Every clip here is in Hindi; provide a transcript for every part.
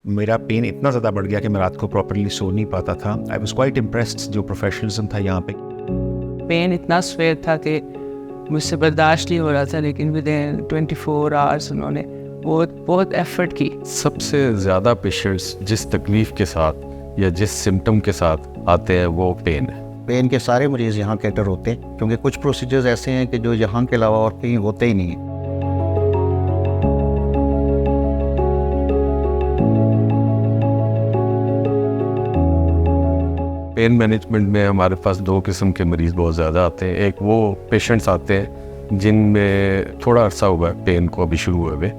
मेरा पेन इतना ज़्यादा बढ़ गया कि मैं रात को प्रॉपर्ली सो नहीं पाता था। आई वॉज क्वाइट इम्प्रेस्ड जो प्रोफेशनलिज्म था यहाँ पे। पेन इतना स्वेर था कि मुझसे बर्दाश्त नहीं हो रहा था, लेकिन विद इन 24 आवर्स उन्होंने बहुत एफर्ट की। सबसे ज़्यादा पेशेंट्स जिस तकलीफ़ के साथ या जिस सिम्टम के साथ आते हैं वो पेन है। पेन के सारे मरीज़ यहाँ कैटर होते हैं, क्योंकि कुछ प्रोसीजर्स ऐसे हैं कि जो यहाँ के अलावा और कहीं होते ही नहीं हैं। पेन मैनेजमेंट में हमारे पास दो किस्म के मरीज़ बहुत ज़्यादा आते हैं। एक वो पेशेंट्स आते हैं जिनमें थोड़ा अरसा हुआ है पेन को अभी शुरू हुए हुए,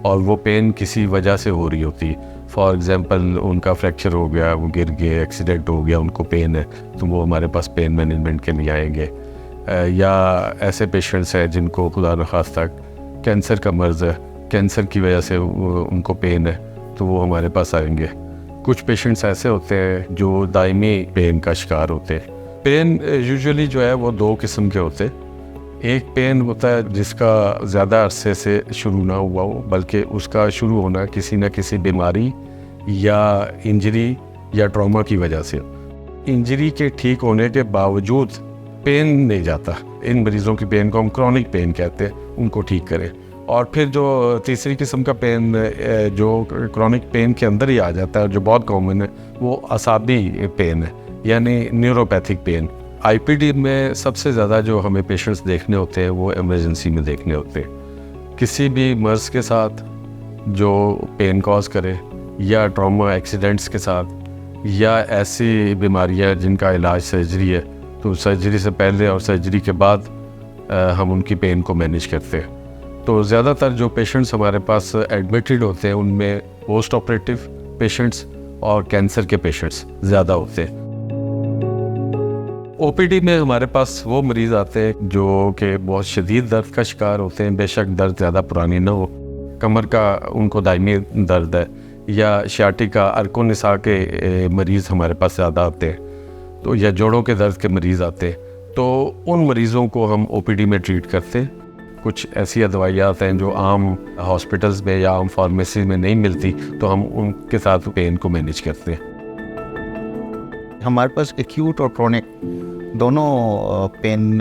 और वो पेन किसी वजह से हो रही होती है। फॉर एग्ज़ाम्पल उनका फ्रैक्चर हो गया, वो गिर गए, एक्सीडेंट हो गया, उनको पेन है, तो वो हमारे पास पेन मैनेजमेंट के लिए आएंगे। या ऐसे पेशेंट्स हैं जिनको खुदा न खास्ता कैंसर का मर्ज़ है, कैंसर की वजह से उनको पेन है, तो वो हमारे पास आएंगे। कुछ पेशेंट्स ऐसे होते हैं जो दायमी पेन का शिकार होते हैं। पेन यूजुअली जो है वो दो किस्म के होते हैं। एक पेन होता है जिसका ज़्यादा अरसे से शुरू ना हुआ हो, बल्कि उसका शुरू होना किसी न किसी बीमारी या इंजरी या ट्रॉमा की वजह से। इंजरी के ठीक होने के बावजूद पेन नहीं जाता। इन मरीज़ों की पेन को हम क्रॉनिक पेन कहते हैं, उनको ठीक करें। और फिर जो तीसरी किस्म का पेन जो क्रॉनिक पेन के अंदर ही आ जाता है, जो बहुत कॉमन है, वो असाबी पेन है, यानी न्यूरोपैथिक पेन। आईपीडी में सबसे ज़्यादा जो हमें पेशेंट्स देखने होते हैं वो इमरजेंसी में देखने होते हैं। किसी भी मर्ज़ के साथ जो पेन कॉज करे, या ट्रॉमा एक्सीडेंट्स के साथ, या ऐसी बीमारियां जिनका इलाज सर्जरी है, तो सर्जरी से पहले और सर्जरी के बाद हम उनकी पेन को मैनेज करते हैं। तो ज़्यादातर जो पेशेंट्स हमारे पास एडमिटेड होते हैं उनमें पोस्ट ऑपरेटिव पेशेंट्स और कैंसर के पेशेंट्स ज़्यादा होते हैं। ओपीडी में हमारे पास वो मरीज़ आते हैं जो कि बहुत शदीद दर्द का शिकार होते हैं, बेशक दर्द ज़्यादा पुरानी ना हो, कमर का उनको दायमी दर्द है, या शाटिका अर्कोनिसा के मरीज़ हमारे पास ज़्यादा आते हैं, तो या जोड़ों के दर्द के मरीज़ आते हैं। तो उन मरीज़ों को हम ओपीडी में ट्रीट करते हैं। कुछ ऐसी दवाइयाँ हैं जो आम हॉस्पिटल्स में या आम फार्मेसी में नहीं मिलती, तो हम उनके साथ पेन को मैनेज करते हैं। हमारे पास एक्यूट और क्रॉनिक दोनों पेन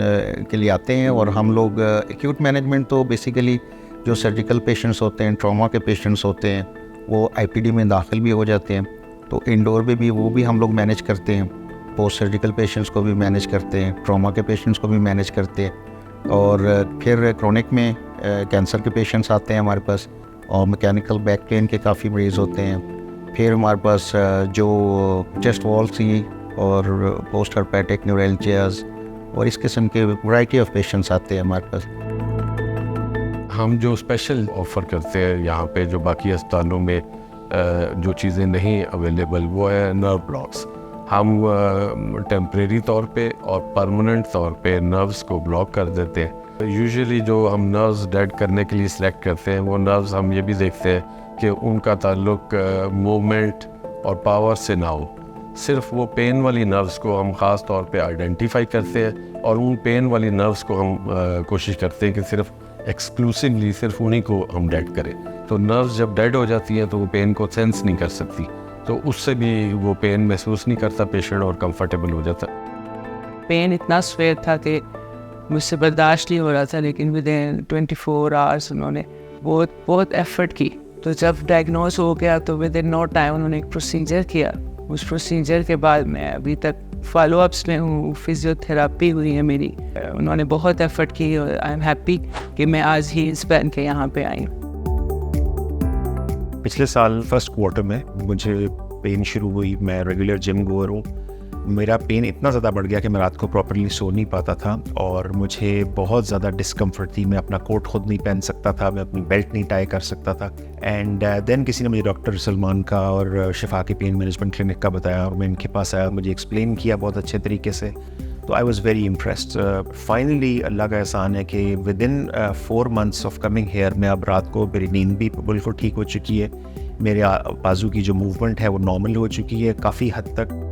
के लिए आते हैं, और हम लोग एक्यूट मैनेजमेंट तो बेसिकली जो सर्जिकल पेशेंट्स होते हैं, ट्रॉमा के पेशेंट्स होते हैं, वो आईपीडी में दाखिल भी हो जाते हैं, तो इंडोर में भी वो भी हम लोग मैनेज करते हैं। पोस्ट सर्जिकल पेशेंट्स को भी मैनेज करते हैं, ट्रॉमा के पेशेंट्स को भी मैनेज करते हैं। और फिर क्रॉनिक में कैंसर के पेशेंट्स आते हैं हमारे पास, और मैकेनिकल बैक पेन के काफ़ी मरीज़ होते हैं। फिर हमारे पास जो चेस्ट वॉल्सी और पोस्ट हर्पेटिक न्यूरैल्जियाज और इस किस्म के वैरायटी ऑफ पेशेंट्स आते हैं हमारे पास। हम जो स्पेशल ऑफ़र करते हैं यहाँ पे, जो बाकी अस्पतालों में जो चीज़ें नहीं अवेलेबल, वो है नर्व ब्लॉक्स। हम टेम्परेरी तौर पे और परमानेंट तौर पे नर्व्स को ब्लॉक कर देते हैं। यूजुअली जो हम नर्व्स डेड करने के लिए सिलेक्ट करते हैं, वो नर्व्स हम ये भी देखते हैं कि उनका ताल्लुक मूवमेंट और पावर से ना हो। सिर्फ वो पेन वाली नर्व्स को हम ख़ास तौर पे आइडेंटिफाई करते हैं, और उन पेन वाली नर्व्स को हम कोशिश करते हैं कि सिर्फ एक्सक्लूसिवली सिर्फ उन्हीं को हम डेड करें। तो नर्व्स जब डेड हो जाती हैं तो वो पेन को सेंस नहीं कर सकती, तो उससे भी वो पेन महसूस नहीं करता पेशेंट और कंफर्टेबल हो जाता। पेन इतना स्वेर था कि मुझसे बर्दाश्त नहीं हो रहा था, लेकिन विद इन 24 आवर्स उन्होंने बहुत एफर्ट की। तो जब डायग्नोस हो गया तो विद इन नो टाइम उन्होंने एक प्रोसीजर किया। उस प्रोसीजर के बाद मैं अभी तक फॉलोअप्स में हूँ, फिजियोथेरापी हुई है मेरी। उन्होंने बहुत एफर्ट की, और आई एम हैप्पी कि मैं आज ही इस पहन के यहाँ पे आई हूँ। पिछले साल फर्स्ट क्वार्टर में मुझे पेन शुरू हुई। मैं रेगुलर जिम गोअर हूँ। मेरा पेन इतना ज़्यादा बढ़ गया कि मैं रात को प्रॉपर्ली सो नहीं पाता था, और मुझे बहुत ज़्यादा डिस्कम्फर्ट थी। मैं अपना कोट खुद नहीं पहन सकता था, मैं अपनी बेल्ट नहीं टाई कर सकता था। एंड देन किसी ने मुझे डॉक्टर सलमान का और शिफा के पेन मैनेजमेंट क्लिनिक का बताया, और मैं इनके पास आया, मुझे एक्सप्लेन किया बहुत अच्छे तरीके से। तो I was very impressed. Finally अल्लाह का एहसान है कि within 4 months of coming here मैं अब रात को मेरी नींद भी बिल्कुल ठीक हो चुकी है। मेरे बाजू की जो मूवमेंट है वो नॉर्मल हो चुकी है काफ़ी हद तक।